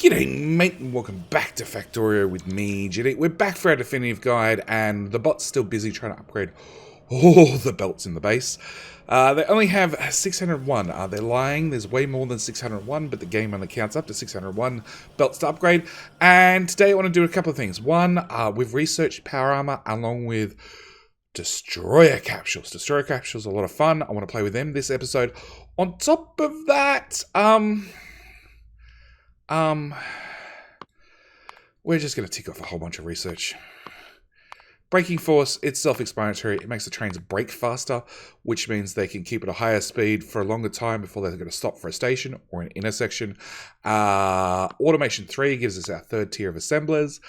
G'day mate, and welcome back to Factorio with me, JD. We're back for our definitive guide, and the bot's still busy trying to upgrade all the belts in the base. They only have 601. They're lying, there's way more than 601, but the game only counts up to 601 belts to upgrade. And today I want to do a couple of things. One, we've researched Power Armor along with destoryer capsules. Destoryer capsules are a lot of fun. I want to play with them this episode. On top of that, we're just going to tick off a whole bunch of research. Braking force, it's self-explanatory. It makes the trains brake faster, which means they can keep at a higher speed for a longer time before they're going to stop for a station or an intersection. Automation 3 gives us our third tier of assemblers.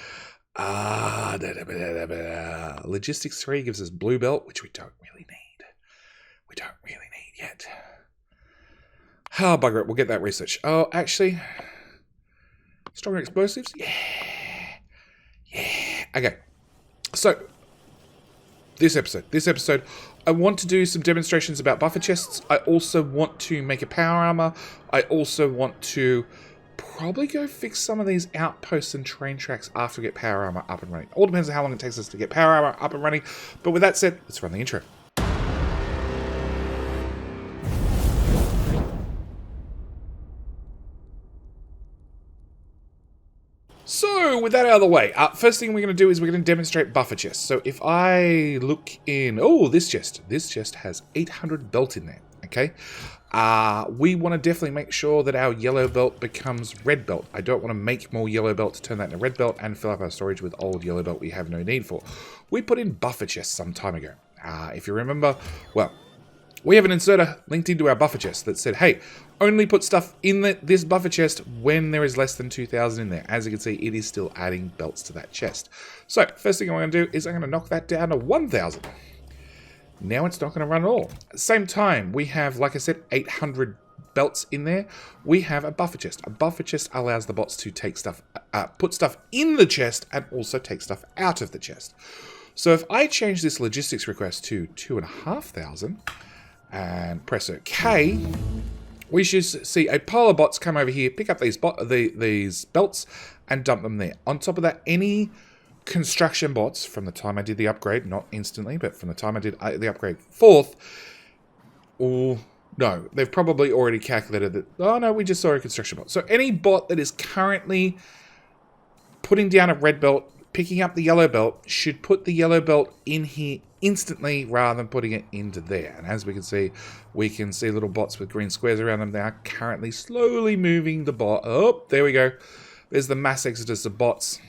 Logistics 3 gives us blue belt, which we don't really need. We don't really need yet. Oh, bugger it. We'll get that research. Oh, actually, stronger explosives? Yeah. Okay. So, this episode, I want to do some demonstrations about buffer chests. I also want to make a power armor. I also want to probably go fix some of these outposts and train tracks after we get power armor up and running. All depends on how long it takes us to get power armor up and running. But with that said, let's run the intro. So, with that out of the way, first thing we're going to do is we're going to demonstrate buffer chests. So, if I look in... Oh, this chest has 800 belt in there, okay? We want to definitely make sure that our yellow belt becomes red belt. I don't want to make more yellow belt to turn that into red belt and fill up our storage with old yellow belt we have no need for. We put in buffer chests some time ago. If you remember, well, we have an inserter linked into our buffer chest that said, hey, only put stuff in this buffer chest when there is less than 2,000 in there. As you can see, it is still adding belts to that chest. So, first thing I'm going to do is I'm going to knock that down to 1,000. Now it's not going to run at all. At the same time, we have, like I said, 800 belts in there. We have a buffer chest. A buffer chest allows the bots to take stuff, put stuff in the chest and also take stuff out of the chest. So if I change this logistics request to 2,500 and press OK, we should see a pile of bots come over here, pick up these belts, and dump them there. On top of that, any construction bots from the time I did the upgrade, not instantly, but from the time I did the upgrade forth, no, they've probably already calculated that, oh no, we just saw a construction bot. So any bot that is currently putting down a red belt, picking up the yellow belt, should put the yellow belt in here instantly rather than putting it into there. And as we can see little bots with green squares around them. They are currently slowly moving the bot. Oh, there we go. There's the mass exodus of bots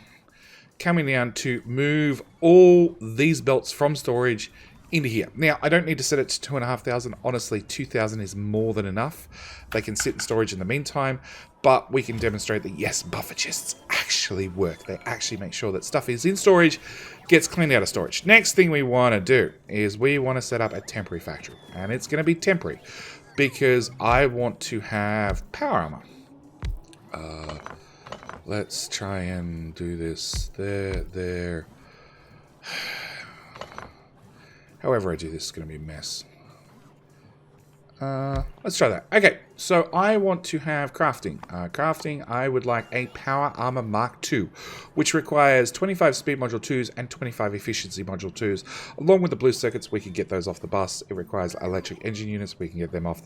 coming down to move all these belts from storage into here. Now, I don't need to set it to 2,500. Honestly, 2,000 is more than enough. They can sit in storage in the meantime, but we can demonstrate that, yes, buffer chests actually work. They actually make sure that stuff is in storage, gets cleaned out of storage. Next thing we want to do is we want to set up a temporary factory, and it's going to be temporary because I want to have power armor. Let's try and do this there. However I do this is going to be a mess. Let's try that. Okay, so I want to have crafting. Crafting, I would like a Power Armor MK2, which requires 25 speed module 2s and 25 efficiency module 2s. Along with the blue circuits, we can get those off the bus. It requires electric engine units. We can get them off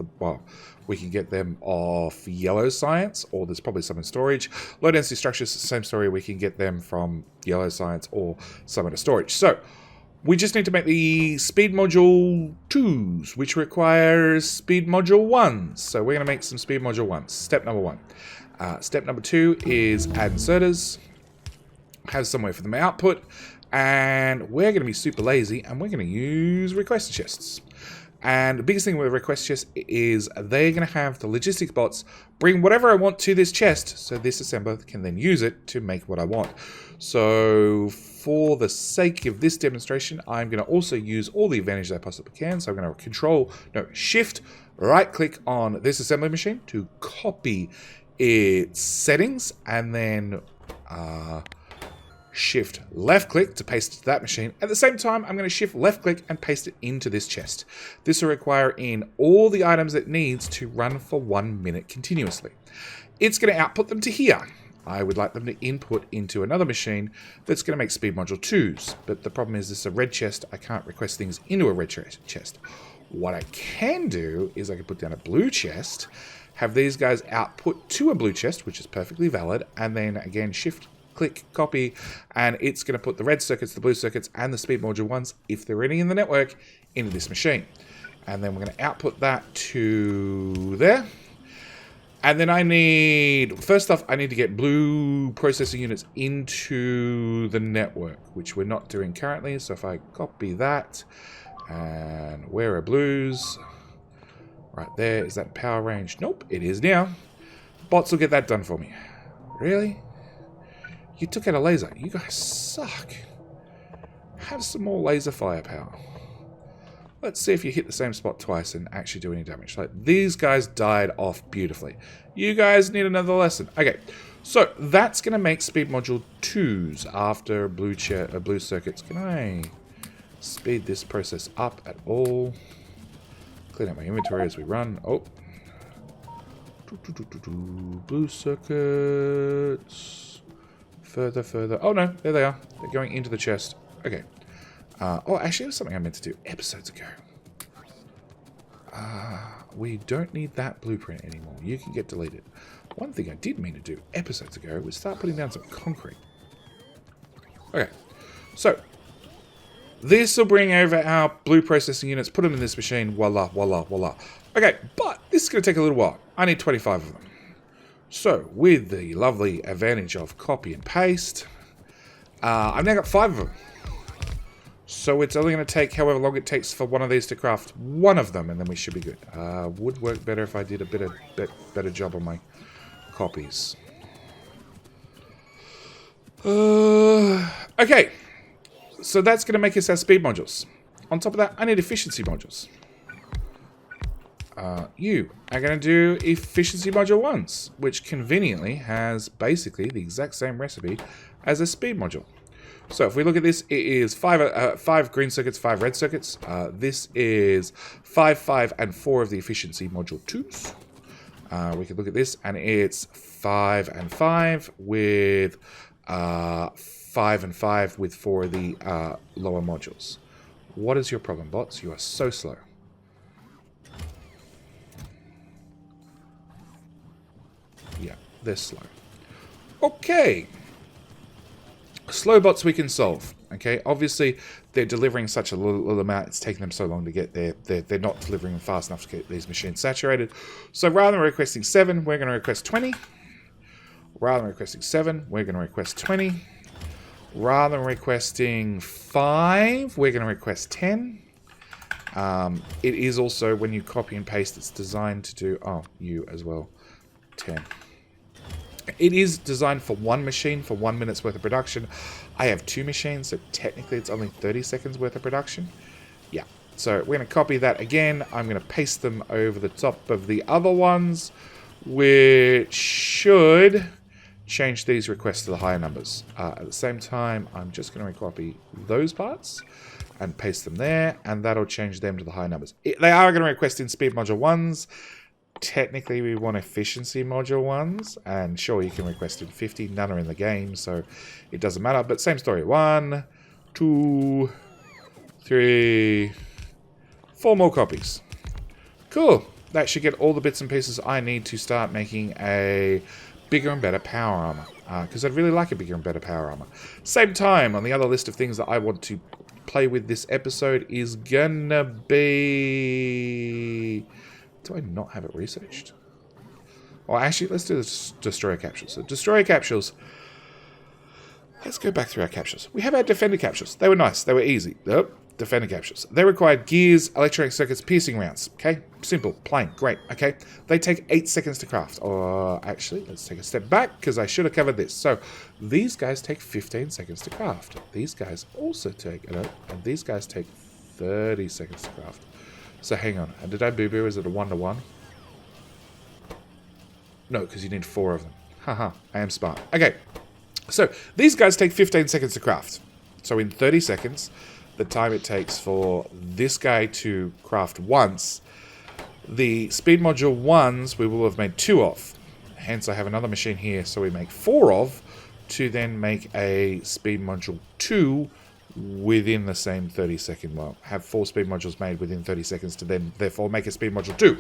we can get them off yellow science, or there's probably some in storage. Low density structures, same story. We can get them from yellow science or some in storage. So, we just need to make the speed module 2s, which requires speed module 1s. So we're going to make some speed module 1s. Step number 1. Step number 2 is add inserters. Have somewhere for them to output. And we're going to be super lazy, and we're going to use request chests. And the biggest thing with request chests is they're going to have the logistics bots bring whatever I want to this chest, so this assembler can then use it to make what I want. So for the sake of this demonstration, I'm going to also use all the advantages I possibly can. So I'm going to shift right click on this assembly machine to copy its settings, and then shift left click to paste it to that machine. At the same time, I'm going to shift left click and paste it into this chest. This will require in all the items it needs to run for 1 minute continuously. It's going to output them to here. I would like them to input into another machine that's going to make speed module 2s. But the problem is this is a red chest. I can't request things into a red chest. What I can do is I can put down a blue chest, have these guys output to a blue chest, which is perfectly valid, and then again shift, click, copy, and it's going to put the red circuits, the blue circuits, and the speed module ones, if there are any in the network, into this machine. And then we're going to output that to there. And then I need, first off, I need to get blue processing units into the network, which we're not doing currently. So if I copy that, and where are blues? Right there, is that power range? Nope, it is now. Bots will get that done for me. Really? You took out a laser. You guys suck. Have some more laser firepower. Let's see if you hit the same spot twice and actually do any damage. Like, these guys died off beautifully. You guys need another lesson. Okay, so that's going to make speed module 2s after blue circuits. Can I speed this process up at all? Clean up my inventory as we run. Oh. Blue circuits. Further. Oh no, there they are. They're going into the chest. Okay. Oh, actually, it was something I meant to do episodes ago. We don't need that blueprint anymore. You can get deleted. One thing I did mean to do episodes ago was start putting down some concrete. Okay. So, this will bring over our blue processing units, put them in this machine, voila, voila, voila. Okay, but this is going to take a little while. I need 25 of them. So, with the lovely advantage of copy and paste, I've now got 5 of them. So it's only going to take however long it takes for one of these to craft one of them, and then we should be good. Would work better if I did a better job on my copies. Okay, so that's going to make us our speed modules. On top of that, I need efficiency modules. You are going to do efficiency module 1s, which conveniently has basically the exact same recipe as a speed module. So if we look at this, it is 5 green circuits, 5 red circuits. This is 5, and 4 of the efficiency module 2s. We can look at this, and it's 5 and 5 with 5 and 5 with 4 of the lower modules. What is your problem, bots? You are so slow. Yeah, they're slow. Okay. Slow bots we can solve. Okay, obviously they're delivering such a little amount, it's taking them so long to get there. They're not delivering fast enough to get these machines saturated. So rather than requesting 7, we're going to request 20. Rather than requesting 7, we're going to request 20. Rather than requesting 5, we're going to request 10. It is also, when you copy and paste, it's designed to do, oh, you as well, 10. It is designed for one machine for 1 minute's worth of production. I have 2 machines, so technically it's only 30 seconds worth of production. Yeah, so we're going to copy that again. I'm going to paste them over the top of the other ones, which should change these requests to the higher numbers. At the same time, I'm just going to recopy those parts and paste them there, and that'll change them to the higher numbers. They are going to request in speed module 1s. Technically, we want efficiency module 1s, and sure, you can request in 50. None are in the game, so it doesn't matter. But same story. 1, 2, 3, 4 more copies. Cool. That should get all the bits and pieces I need to start making a bigger and better power armor. Because I'd really like a bigger and better power armor. Same time, on the other list of things that I want to play with this episode is gonna be... Do I not have it researched? Oh, actually, let's do the destroyer capsules. So, destroyer capsules. Let's go back through our capsules. We have our defender capsules. They were nice. They were easy. Nope. Defender capsules. They required gears, electronic circuits, piercing rounds. Okay? Simple. Plain. Great. Okay? They take 8 seconds to craft. Or, actually, let's take a step back, because I should have covered this. So, these guys take 15 seconds to craft. These guys also take, and these guys take 30 seconds to craft. So hang on, and did I boo-boo? Is it a 1-to-1? No, because you need 4 of them. Haha, I am smart. Okay, so these guys take 15 seconds to craft. So in 30 seconds, the time it takes for this guy to craft once, the speed module 1s we will have made 2 of. hence I have another machine here, so we make 4 of, to then make a speed module 2 within the same 30-second, well, have 4 speed modules made within 30 seconds to then therefore make a speed module 2.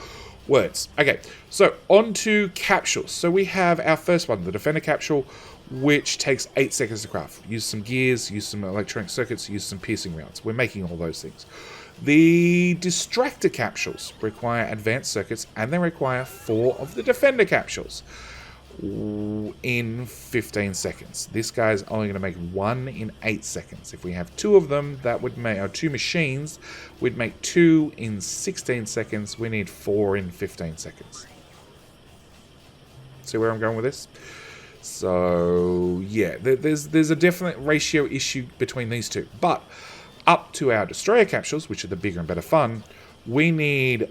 Words. Okay, so on to capsules. So we have our first one, the defender capsule, which takes 8 seconds to craft. Use some gears, use some electronic circuits, use some piercing rounds. We're making all those things. The distractor capsules require advanced circuits, and they require 4 of the defender capsules in 15 seconds. This guy's only going to make 1 in 8 seconds. If we have 2 of them, that would make, or 2 machines, we'd make 2 in 16 seconds. We need 4 in 15 seconds. See where I'm going with this? So, yeah, there's a definite ratio issue between these two. But up to our destroyer capsules, which are the bigger and better fun, we need,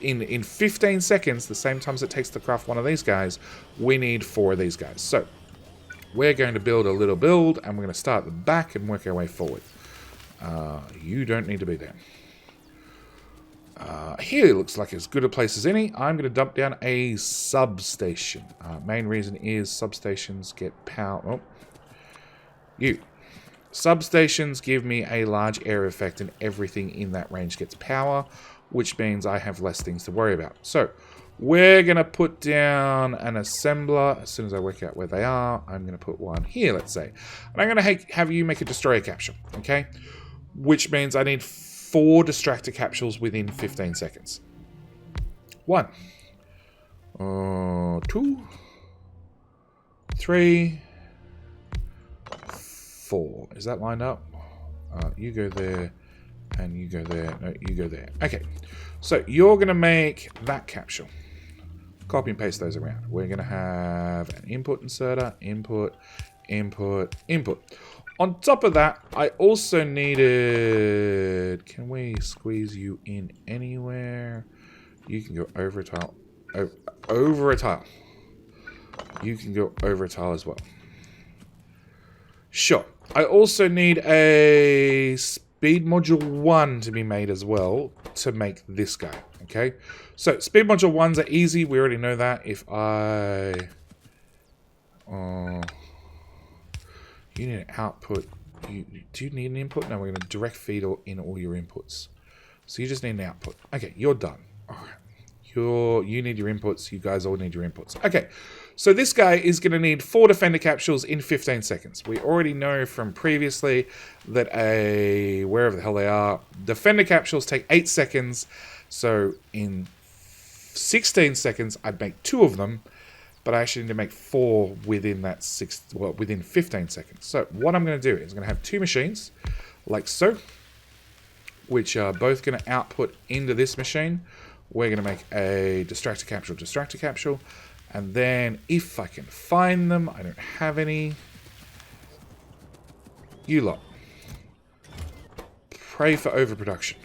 in 15 seconds, the same time as it takes to craft one of these guys, we need 4 of these guys. So, we're going to build a little build, and we're going to start at the back and work our way forward. You don't need to be there. Here looks like as good a place as any. I'm going to dump down a substation. Main reason is substations get power. Oh, substations give me a large area effect, and everything in that range gets power, which means I have less things to worry about. So we're going to put down an assembler. As soon as I work out where they are, I'm going to put one here, let's say. And I'm going to have you make a destroyer capsule, okay? Which means I need 4 distractor capsules within 15 seconds. 1, 2, 3, 4. Is that lined up? You go there, and you go there. No, you go there. Okay, so you're going to make that capsule. Copy and paste those around. We're going to have an input inserter, input, input, input. On top of that, I also needed... Can we squeeze you in anywhere? You can go over a tile. Over a tile. You can go over a tile as well. Sure. I also need a speed module 1 to be made as well to make this guy. Okay? So, speed module 1s are easy. We already know that. If I... you need an output. Do you need an input? No, we're going to direct feed in all your inputs. So you just need an output. Okay, you're done. All right. You need your inputs. You guys all need your inputs. Okay, so this guy is going to need 4 defender capsules in 15 seconds. We already know from previously that wherever the hell they are, defender capsules take 8 seconds. So in 16 seconds, I'd make 2 of them. But I actually need to make 4 within that within 15 seconds. So what I'm going to do is I'm going to have 2 machines, like so, which are both going to output into this machine. We're going to make a distractor capsule, and then if I can find them, I don't have any. You lot, pray for overproduction.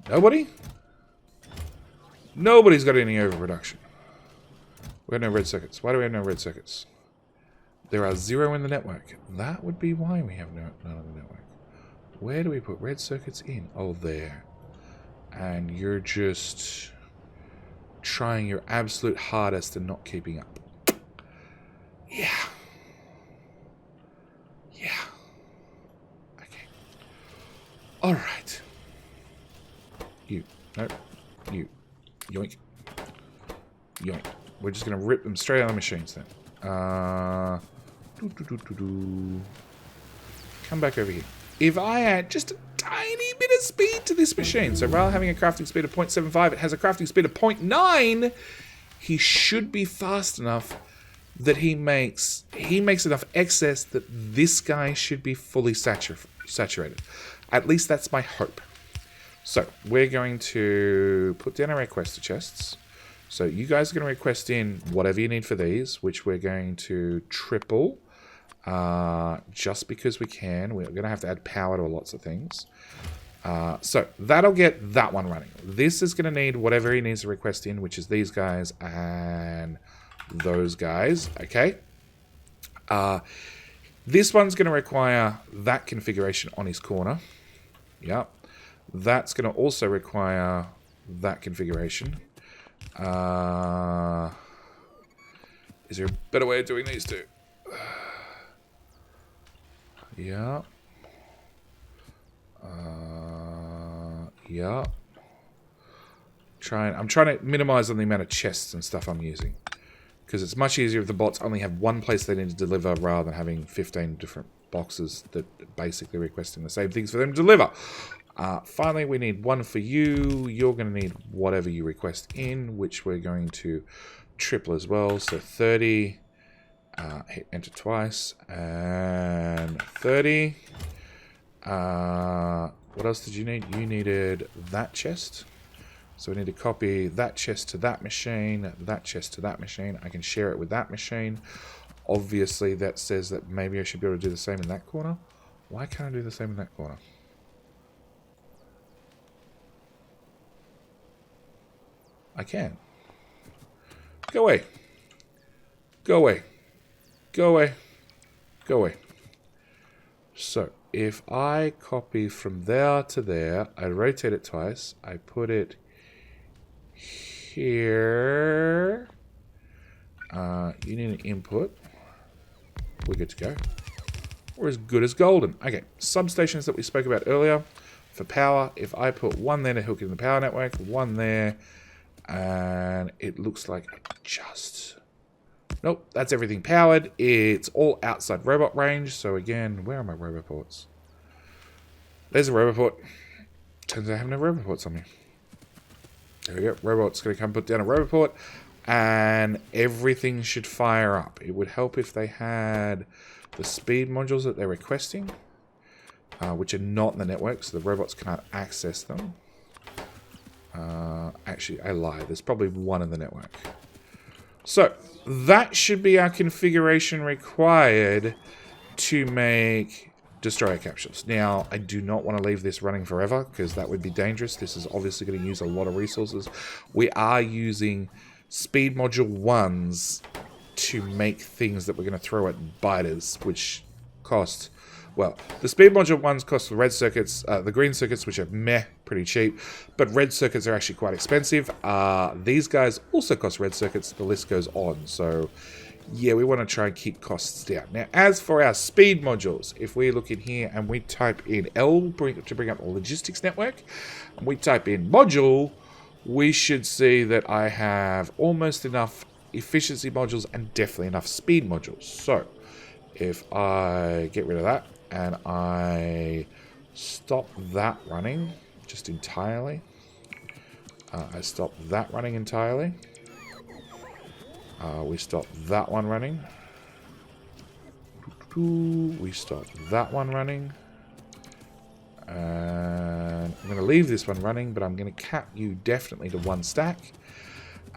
Nobody? Nobody's got any overproduction. We have no red circuits. Why do we have no red circuits? There are 0 in the network. That would be why we have none on the network. Where do we put red circuits in? Oh, there. And you're just trying your absolute hardest and not keeping up. Yeah. Yeah. Okay. Alright. You. Nope. You. Yoink. Yoink. We're just going to rip them straight out of the machines then. Come back over here. If I add just a tiny bit of speed to this machine, so rather than having a crafting speed of 0.75, it has a crafting speed of 0.9, he should be fast enough that he makes enough excess that this guy should be fully saturated. At least that's my hope. So, we're going to put down our requester chests. So, you guys are going to request in whatever you need for these, which we're going to triple. Just because we can. We're going to have to add power to lots of things. So, that'll get that one running. This is going to need whatever he needs to request in, which is these guys and those guys. Okay? This one's going to require that configuration on his corner. Yep. That's going to also require that configuration. Is there a better way of doing these two? Yeah. Yeah. I'm trying to minimize on the amount of chests and stuff I'm using. Because it's much easier if the bots only have one place they need to deliver rather than having 15 different boxes that are basically requesting the same things for them to deliver. Finally, we need one for you. You're going to need whatever you request in, which we're going to triple as well. So 30. Hit enter twice. And 30. What else did you need? You needed that chest. So we need to copy that chest to that machine, that chest to that machine. I can share it with that machine. Obviously, that says that maybe I should be able to do the same in that corner. Why can't I do the same in that corner? I can. Go away. Go away. Go away. Go away. So, if I copy from there to there, I rotate it twice, I put it here. You need an input. We're good to go. We're as good as golden. Okay, substations that we spoke about earlier for power. If I put one there to hook in the power network, one there, and it looks like just... Nope, that's everything powered. It's all outside robot range. So again, where are my roboports? There's a roboport. Turns out I have no roboports on me. There we go. Robot's going to come put down a roboport, and everything should fire up. It would help if they had the speed modules that they're requesting, which are not in the network, so the robots can't access them. Actually, I lie. There's probably one in the network. So, that should be our configuration required to make destroyer capsules. Now, I do not want to leave this running forever, because that would be dangerous. This is obviously going to use a lot of resources. We are using speed module 1s to make things that we're going to throw at biters, which cost... Well, the speed module 1s cost the red circuits, the green circuits, which are meh, pretty cheap, but red circuits are actually quite expensive. These guys also cost red circuits, the list goes on, so yeah, we want to try and keep costs down. Now, as for our speed modules, if we look in here and we type in L to bring up the logistics network, and we type in module, we should see that I have almost enough efficiency modules and definitely enough speed modules. So, if I get rid of that, and I stop that running just entirely. I stop that running entirely. We stop that one running. We stop that one running. And I'm going to leave this one running, but I'm going to cap you definitely to 1 stack.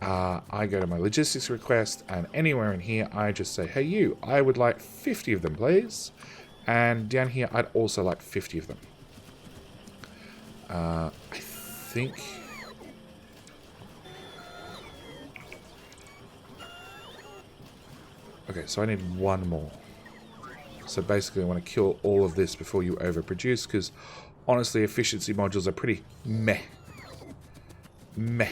I go to my logistics request, and anywhere in here, I just say, hey you, I would like 50 of them, please. And down here, I'd also like 50 of them. I think... Okay, so I need one more. So basically, I want to kill all of this before you overproduce, because honestly, efficiency modules are pretty meh. Meh.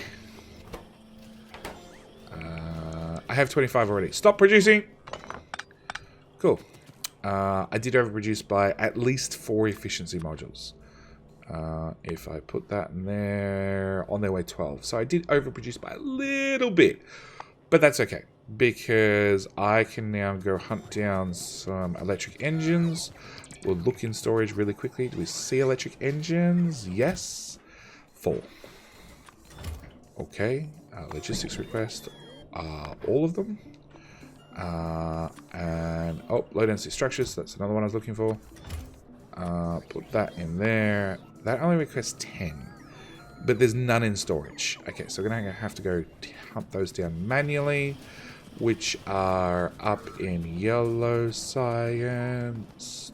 I have 25 already. Stop producing! Cool. I did overproduce by at least 4 efficiency modules. If I put that in there, on their way 12. So I did overproduce by a little bit. But that's okay, because I can now go hunt down some electric engines. We'll look in storage really quickly. Do we see electric engines? Yes. 4. Okay. Logistics request. All of them. And low density structures, that's another one I was looking for. Put that in there. That only requests 10, but there's none in storage. Okay, so we're gonna have to go hunt those down manually, which are up in yellow science.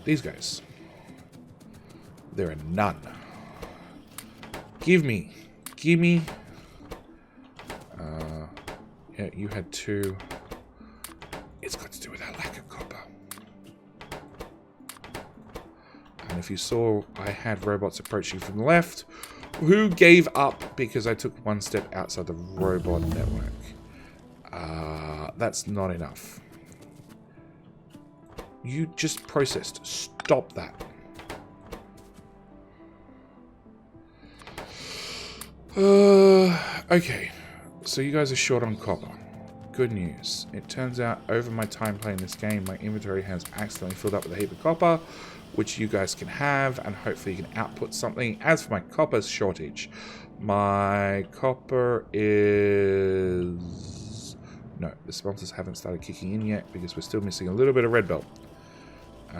These guys, there are none. Give me. Yeah, you had 2. It's got to do with that lack of copper. And if you saw, I had robots approaching from the left, Who gave up because I took one step outside the robot network? That's not enough. You just processed. Stop that. Okay. So you guys are short on copper. Good news. It turns out over my time playing this game, my inventory has accidentally filled up with a heap of copper, which you guys can have, and hopefully you can output something. As for my copper shortage, my copper is... No, the sponsors haven't started kicking in yet because we're still missing a little bit of red belt. I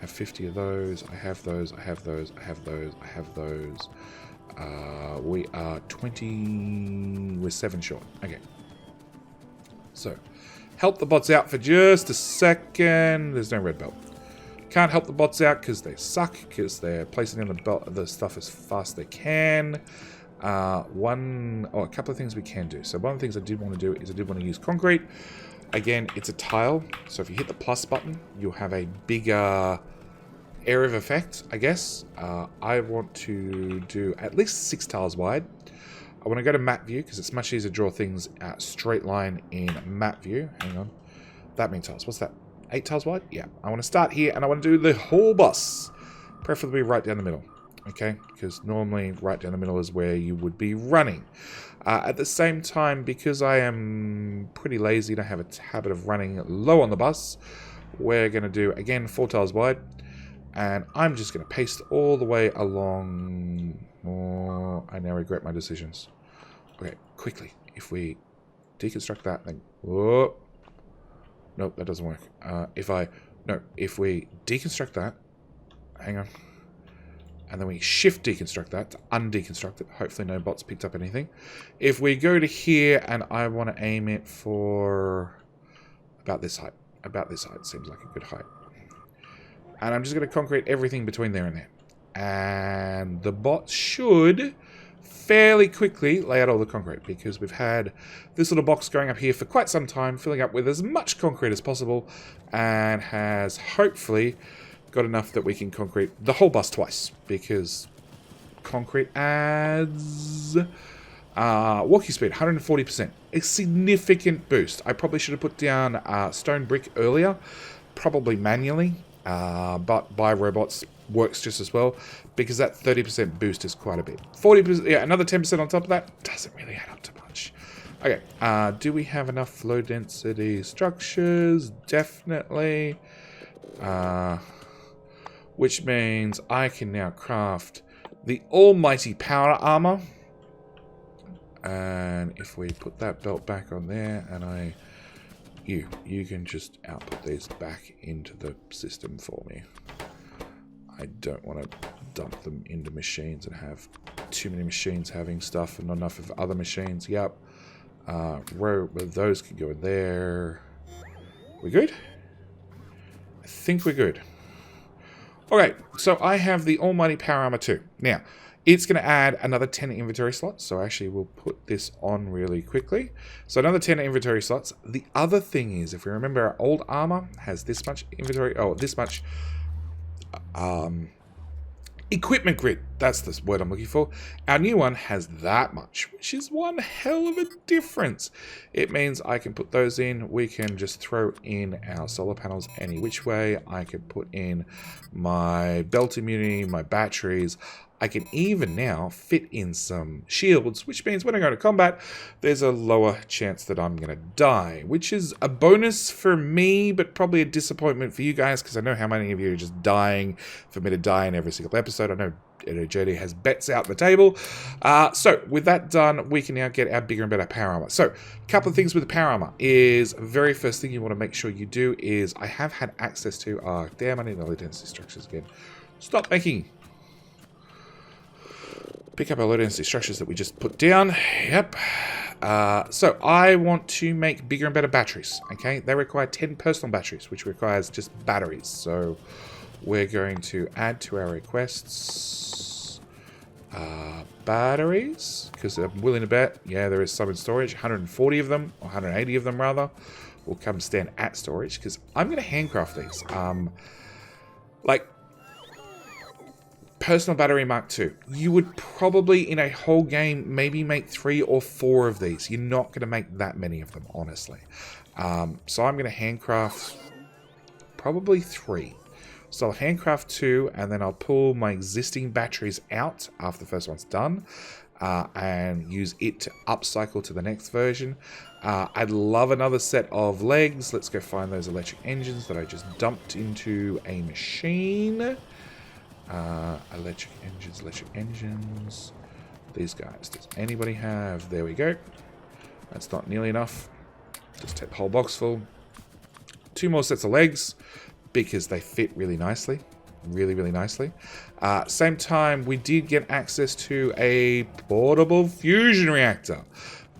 have 50 of those. I have those. I have those. I have those. I have those. We are 20... We're 7 short. Okay. So, help the bots out for just a second. There's no red belt. Can't help the bots out because they suck, because they're placing in the stuff as fast as they can. A couple of things we can do. So one of the things I did want to do is I did want to use concrete. Again, it's a tile. So if you hit the plus button, you'll have a bigger area of effect, I guess. I want to do at least 6 tiles wide. I want to go to map view because it's much easier to draw things at straight line in map view. Hang on. That many tiles. What's that? 8 tiles wide? Yeah. I want to start here and I want to do the whole bus. Preferably right down the middle. Okay? Because normally right down the middle is where you would be running. At the same time, because I am pretty lazy and I have a habit of running low on the bus, we're going to do, again, 4 tiles wide. And I'm just going to paste all the way along. Oh, I now regret my decisions. Okay, quickly. If we deconstruct that, then... Whoa. Nope, that doesn't work. If we deconstruct that... Hang on. And then we shift deconstruct that to undeconstruct it. Hopefully no bots picked up anything. If we go to here and I want to aim it for... About this height. About this height seems like a good height. And I'm just going to concrete everything between there and there. And the bot should fairly quickly lay out all the concrete because we've had this little box going up here for quite some time, filling up with as much concrete as possible, and has hopefully got enough that we can concrete the whole bus twice because concrete adds walking speed 140%. A significant boost. I probably should have put down stone brick earlier, probably manually. But by robots works just as well because that 30% boost is quite a bit. 40%, yeah, another 10% on top of that doesn't really add up to much. Okay, do we have enough low density structures? Definitely. Which means I can now craft the almighty power armor. And if we put that belt back on there and you can just output these back into the system for me. I don't want to dump them into machines and have too many machines having stuff and not enough of other machines. Yep. Those can go in there. We good? I think we're good. Okay, so I have the almighty power armor 2. Now, it's going to add another 10 inventory slots. So actually, we'll put this on really quickly. So another 10 inventory slots. The other thing is, if we remember, our old armor has this much inventory. Oh, this much equipment grid. That's the word I'm looking for. Our new one has that much, which is one hell of a difference. It means I can put those in. We can just throw in our solar panels any which way. I can put in my belt immunity, my batteries. I can even now fit in some shields, which means when I go to combat, there's a lower chance that I'm going to die, which is a bonus for me, but probably a disappointment for you guys, because I know how many of you are just dying for me to die in every single episode. I know JD has bets out the table. So with that done, we can now get our bigger and better power armor. So a couple of things with the power armor is very first thing you want to make sure you do is I have had access to, damn, I need low density structures again. Stop making... Pick up our low density structures that we just put down. Yep. So I want to make bigger and better batteries. Okay. They require 10 personal batteries, which requires just batteries. So we're going to add to our requests batteries, because I'm willing to bet, yeah, there is some in storage. 140 of them, or 180 of them rather, will come stand at storage, because I'm going to handcraft these. Like, Personal battery Mark II. You would probably, in a whole game, maybe make 3 or 4 of these. You're not going to make that many of them, honestly. So I'm going to handcraft probably 3. So I'll handcraft 2, and then I'll pull my existing batteries out after the first one's done, and use it to upcycle to the next version. I'd love another set of legs. Let's go find those electric engines that I just dumped into a machine. Electric engines. These guys. Does anybody have? There we go. That's not nearly enough. Just take the whole box full. 2 more sets of legs, because they fit really nicely. Really, really nicely. Same time, we did get access to a portable fusion reactor.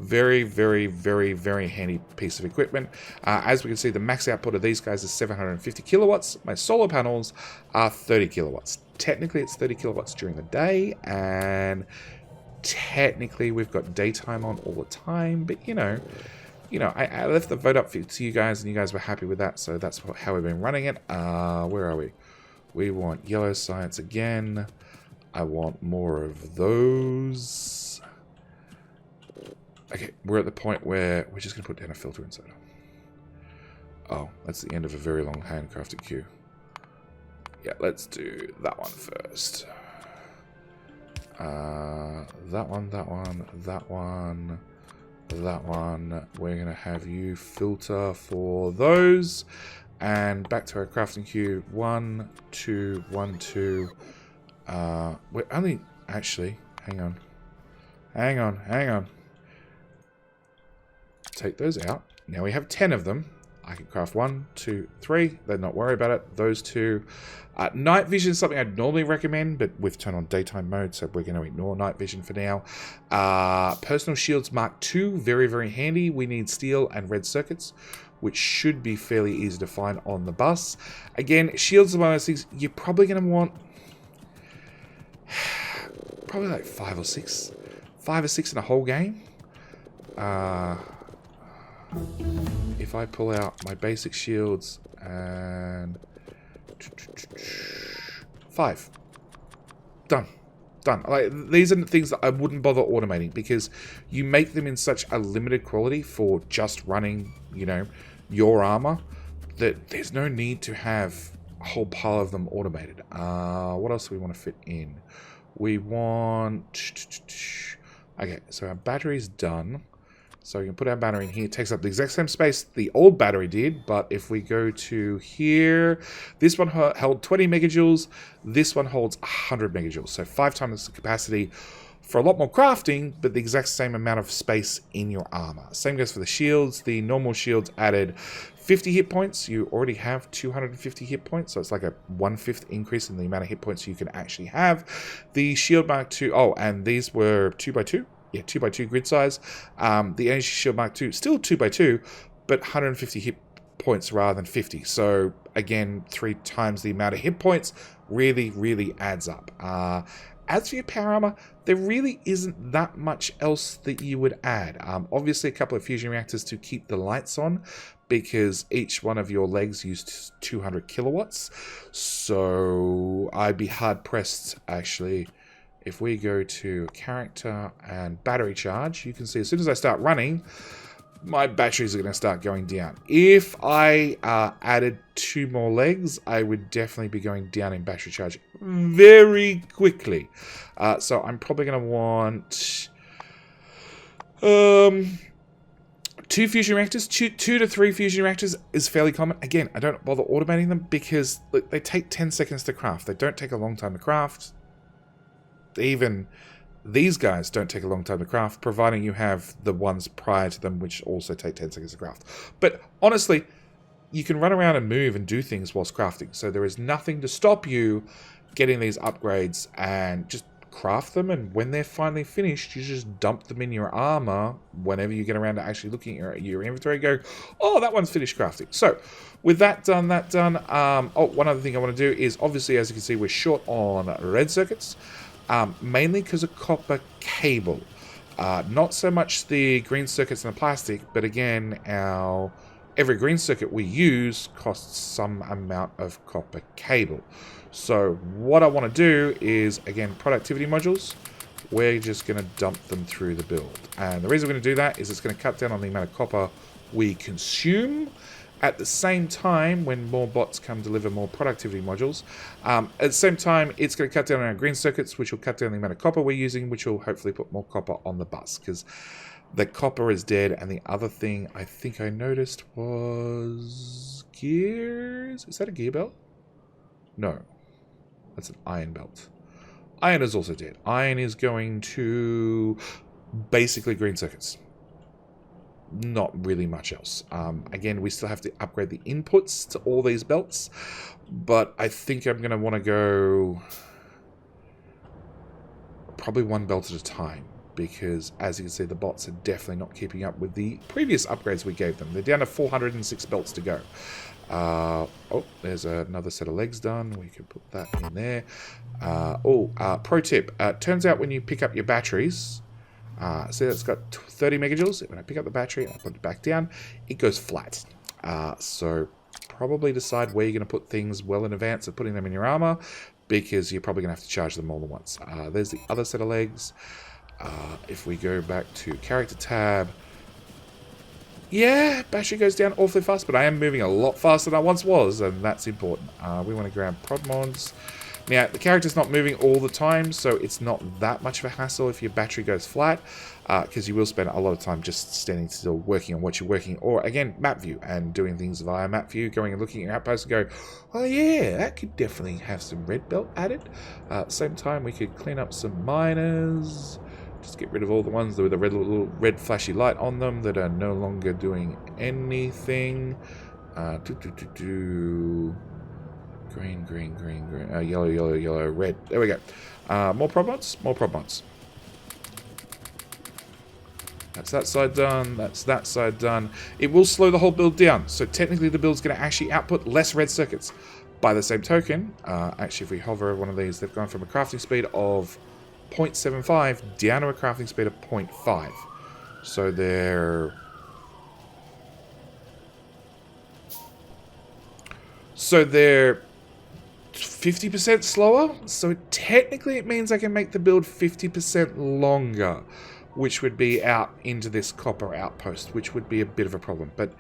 Very, very, very, very handy piece of equipment. As we can see, the max output of these guys is 750 kilowatts. My solar panels are 30 kilowatts. Technically, it's 30 kilowatts during the day, and technically, we've got daytime on all the time, but you know, I left the vote up to you guys, and you guys were happy with that, so that's how we've been running it. Where are we? We want yellow science again. I want more of those. Okay, we're at the point where we're just going to put down a filter inside. Oh, that's the end of a very long handcrafted queue. Yeah, let's do that one first. That one, that one, that one. That one. We're going to have you filter for those. And back to our crafting queue. 1, 2, 1, 2. We're only... Actually, hang on. Hang on. Take those out. Now we have 10 of them. I can craft 1, 2, 3. They're not worried about it. Those 2. Night vision is something I'd normally recommend, but we've turned on daytime mode, so we're going to ignore night vision for now. Personal shields Mark II, very, very handy. We need steel and red circuits, which should be fairly easy to find on the bus. Again, shields are one of those things you're probably going to want probably like 5 or 6. 5 or 6 in a whole game. If I pull out my basic shields and 5. Done. Like, these are the things that I wouldn't bother automating, because you make them in such a limited quality for just running, your armor, that there's no need to have a whole pile of them automated. What else do we want to fit in? We want... Okay, so our battery's done. So we can put our battery in here. It takes up the exact same space the old battery did, but if we go to here, this one held 20 megajoules, this one holds 100 megajoules, so 5 times the capacity for a lot more crafting, but the exact same amount of space in your armor. Same goes for the shields. The normal shields added 50 hit points. You already have 250 hit points, so it's like a 1/5 increase in the amount of hit points you can actually have. The shield Mark II, and these were 2x2. Yeah, 2x2 grid size. The Energy Shield Mark II, still 2x2, but 150 hit points rather than 50. So, again, 3 times the amount of hit points really, really adds up. As for your power armor, there really isn't that much else that you would add. Obviously, a couple of fusion reactors to keep the lights on, because each one of your legs used 200 kilowatts. So, I'd be hard-pressed, actually. If we go to character and battery charge, you can see as soon as I start running, my batteries are going to start going down. If I added 2 more legs, I would definitely be going down in battery charge very quickly. So I'm probably going to want 2 fusion reactors. 2 to 3 fusion reactors is fairly common. Again, I don't bother automating them because look, they take 10 seconds to craft. They don't take a long time to craft. Even these guys don't take a long time to craft, providing you have the ones prior to them, which also take 10 seconds to craft. But honestly, you can run around and move and do things whilst crafting. So there is nothing to stop you getting these upgrades and just craft them. And when they're finally finished, you just dump them in your armor whenever you get around to actually looking at your inventory and go, oh, that one's finished crafting. So with that done, one other thing I want to do is, obviously, as you can see, we're short on red circuits. Mainly because of copper cable. Not so much the green circuits and the plastic, but again, our every green circuit we use costs some amount of copper cable. So what I want to do is, again, productivity modules. We're just going to dump them through the build. And the reason we're going to do that is it's going to cut down on the amount of copper we consume. At the same time, when more bots come deliver more productivity modules, at the same time, it's going to cut down on our green circuits, which will cut down the amount of copper we're using, which will hopefully put more copper on the bus, because the copper is dead. And the other thing I think I noticed was gears. Is that a gear belt? No, that's an iron belt. Iron is also dead. Iron is going to basically green circuits. Not really much else. Again, we still have to upgrade the inputs to all these belts, but I think I'm going to want to go probably one belt at a time, because as you can see, the bots are definitely not keeping up with the previous upgrades we gave them. They're down to 406 belts to go. Oh, there's another set of legs done. We can put that in there. Pro tip. Turns out when you pick up your batteries, see that's got 30 megajoules. When I pick up the battery and I put it back down, it goes flat. So probably decide where you're going to put things well in advance of putting them in your armor, because you're probably going to have to charge them all at once. There's the other set of legs. If we go back to character tab, yeah, battery goes down awfully fast, but I am moving a lot faster than I once was, and that's important. We want to grab prod mods. Now, the character's not moving all the time, so it's not that much of a hassle if your battery goes flat, because you will spend a lot of time just standing still working on what you're working, or again, map view, and doing things via map view, going and looking at your outpost and go, oh yeah, that could definitely have some red belt added. At the same time, we could clean up some miners. Just get rid of all the ones with a little red flashy light on them that are no longer doing anything. Green, yellow, red. There we go. More prod mods. That's that side done. That's that side done. It will slow the whole build down. So technically the build's going to actually output less red circuits. By the same token, actually if we hover over one of these, they've gone from a crafting speed of 0.75 down to a crafting speed of 0.5. So they're 50% slower. So technically it means I can make the build 50% longer, which would be out into this copper outpost, which would be a bit of a problem. But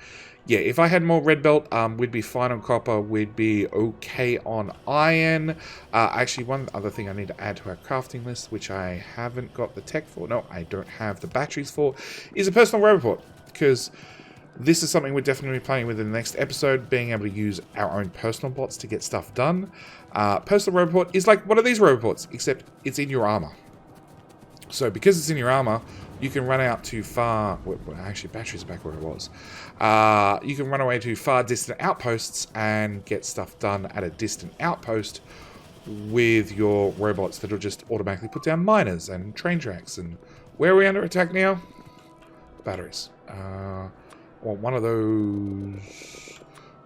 yeah, if I had more red belt, we'd be fine on copper. We'd be okay on iron. Actually, one other thing I need to add to our crafting list, which I haven't got the tech for, no, I don't have the batteries for, is a personal roboport, because this is something we're definitely playing with in the next episode, being able to use our own personal bots to get stuff done. Personal roboport is like one of these roboports, except it's in your armor. So because it's in your armor, you can run out to far... Well, actually, batteries are back where it was. You can run away to far distant outposts and get stuff done at a distant outpost with your robots that will just automatically put down miners and train tracks. And where are we under attack now? Batteries. Well, one of those...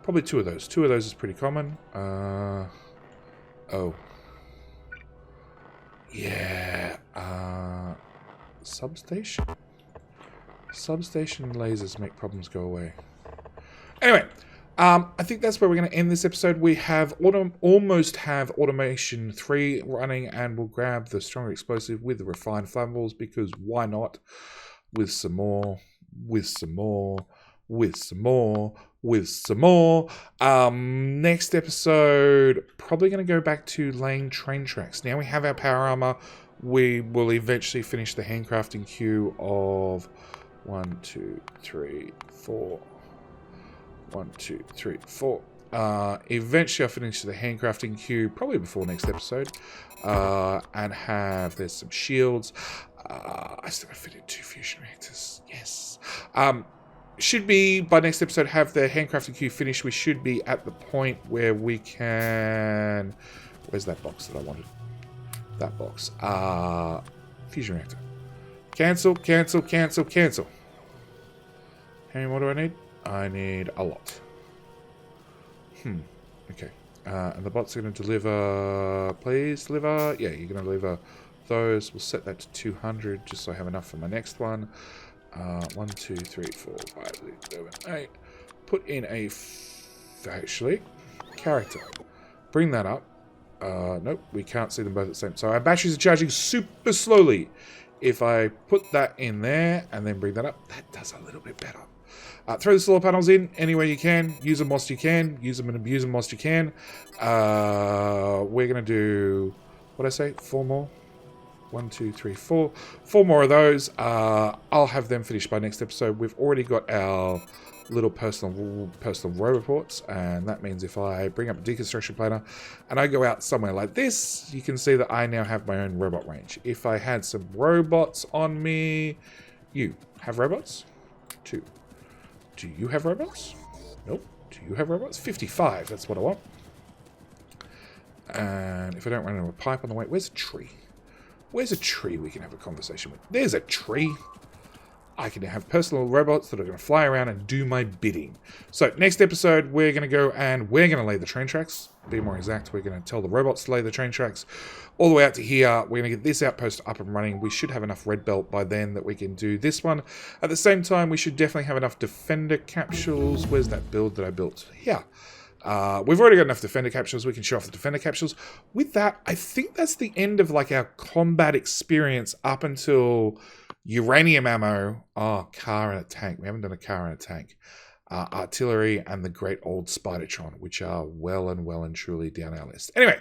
Probably two of those. Two of those is pretty common. Oh. Yeah. Substation? Substation lasers make problems go away. Anyway, I think that's where we're going to end this episode. We have almost have Automation 3 running, and we'll grab the stronger explosive with the refined flammables, because why not? With some more, with some more, with some more, with some more. Next episode, probably going to go back to laying train tracks. Now we have our power armor. We will eventually finish the handcrafting queue of 1, 2, 3, 4. 1, 2, 3, 4. Eventually I'll finish the handcrafting queue, probably before next episode. And there's some shields. I still gotta fit in 2 fusion reactors. Yes. Should be, by next episode, have the handcrafting queue finished. We should be at the point where we can... Where's that box that I wanted? That box. Fusion reactor. Cancel, cancel, cancel, cancel. How many more do I need? I need a lot. Okay. And the bots are going to deliver... Please deliver. Yeah, you're going to deliver those. We'll set that to 200 just so I have enough for my next one. 1, 2, 3, 4, 5, 6, 7, 8. put in a... actually, character. Bring that up. Nope, we can't see them both at the same time. So our batteries are charging super slowly. If I put that in there and then bring that up, that does a little bit better. Throw the solar panels in any way you can. Use them whilst you can. Use them and abuse them whilst you can. We're going to do, what did I say? 4 more? 1, 2, 3, 4. 4 more of those. I'll have them finished by next episode. We've already got our little personal roboports, and that means if I bring up a deconstruction planer and I go out somewhere like this, you can see that I now have my own robot range. If I had some robots on me, you have robots? 2. Do you have robots? Nope. Do you have robots? 55, that's what I want. And if I don't run into a pipe on the way, where's a tree? Where's a tree we can have a conversation with? There's a tree. I can have personal robots that are going to fly around and do my bidding. So next episode, we're going to go and we're going to lay the train tracks. Be more exact, we're going to tell the robots to lay the train tracks all the way out to here. We're going to get this outpost up and running. We should have enough red belt by then that we can do this one. At the same time, we should definitely have enough defender capsules. Where's that build that I built? Here. We've already got enough defender capsules. We can show off the defender capsules. With that, I think that's the end of like our combat experience up until uranium ammo. Oh, car and a tank. We haven't done a car and a tank. Artillery and the great old Spidertron, which are well and truly down our list. Anyway,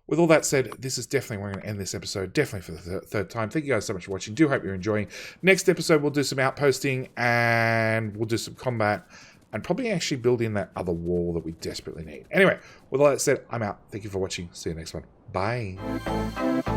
with all that said, this is definitely where we're going to end this episode, definitely for the third time. Thank you guys so much for watching. Do hope you're enjoying. Next episode, we'll do some outposting and we'll do some combat and probably actually build in that other wall that we desperately need. Anyway, with all that said, I'm out. Thank you for watching. See you next one. Bye.